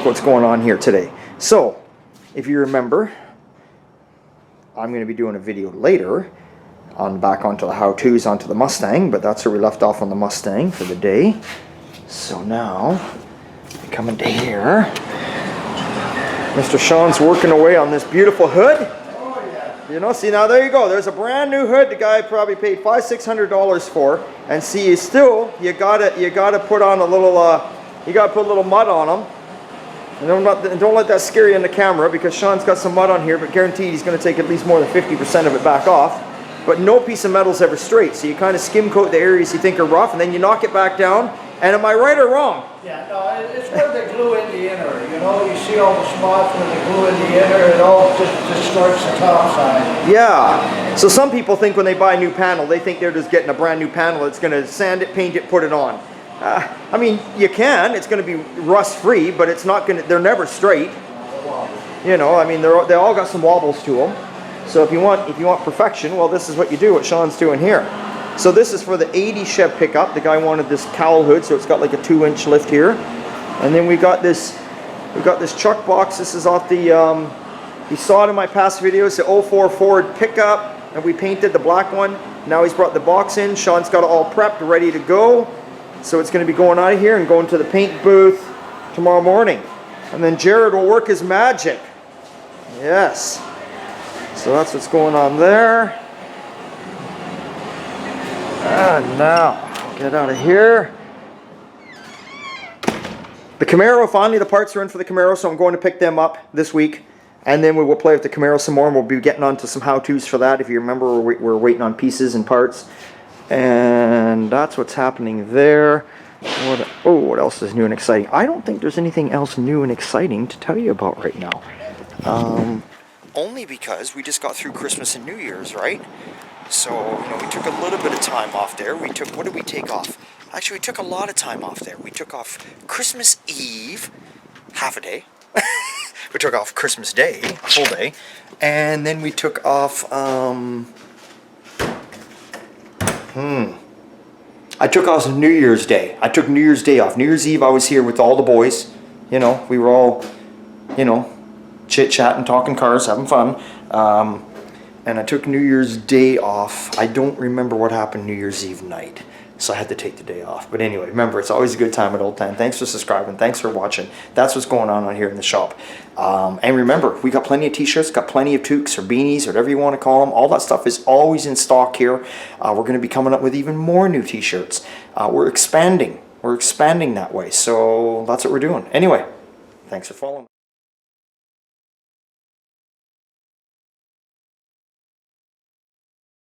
look what's going on here today. So, if you remember, I'm going to be doing a video later on back onto the how-tos onto the Mustang, but that's where we left off on the Mustang for the day. So now, we come into here. Mr. Sean's working away on this beautiful hood. You know, see, now there you go. There's a brand new hood the guy probably paid $500-600 for, and see, you still you gotta put on a little you gotta put a little mud on them. And don't let that scare you in the camera, because Sean's got some mud on here, but guaranteed he's going to take at least more than 50% of it back off. But no piece of metal's ever straight, so you kind of skim coat the areas you think are rough, and then you knock it back down. And am I right or wrong? Yeah, no, it's where they glue in the inner. You know, you see all the spots where they glue in the inner, it all just distorts the top side. Yeah. So some people think when they buy a new panel, they think they're just getting a brand new panel. It's going to sand it, paint it, put it on. I mean, you can. It's going to be rust-free, but it's not going to. They're never straight. You know, I mean, they all got some wobbles to them. So if you want perfection, well, this is what you do. What Sean's doing here. So this is for the 80 Chev pickup. The guy wanted this cowl hood, so it's got like a 2-inch lift here. And then we got this chuck box. This is off the. You saw it in my past videos, the 04 Ford pickup, and we painted the black one. Now he's brought the box in. Sean's got it all prepped, ready to go. So it's going to be going out of here and going to the paint booth tomorrow morning. And then Jared will work his magic. Yes. So that's what's going on there. And now, get out of here. The Camaro, finally the parts are in for the Camaro, so I'm going to pick them up this week. And then we will play with the Camaro some more, and we'll be getting on to some how-tos for that. If you remember, we're waiting on pieces and parts. And that's what's happening there. What else is new and exciting? I don't think there's anything else new and exciting to tell you about right now. Only because we just got through Christmas and New Year's, right? So, you know, we took a little bit of time off there. What did we take off? Actually, we took a lot of time off there. We took off Christmas Eve, half a day. We took off Christmas Day, a full day. And then we took off, I took off New Year's Day. I took New Year's Day off. New Year's Eve I was here with all the boys. You know, we were all, you know, chit-chatting, talking cars, having fun. And I took New Year's Day off. I don't remember what happened New Year's Eve night, so I had to take the day off. But anyway, remember, it's always a good time at Old Town. Thanks for subscribing. Thanks for watching. That's what's going on here in the shop. And remember, we got plenty of t-shirts, got plenty of toques or beanies, or whatever you want to call them. All that stuff is always in stock here. We're going to be coming up with even more new t-shirts. We're expanding. We're expanding that way. So that's what we're doing. Anyway, thanks for following.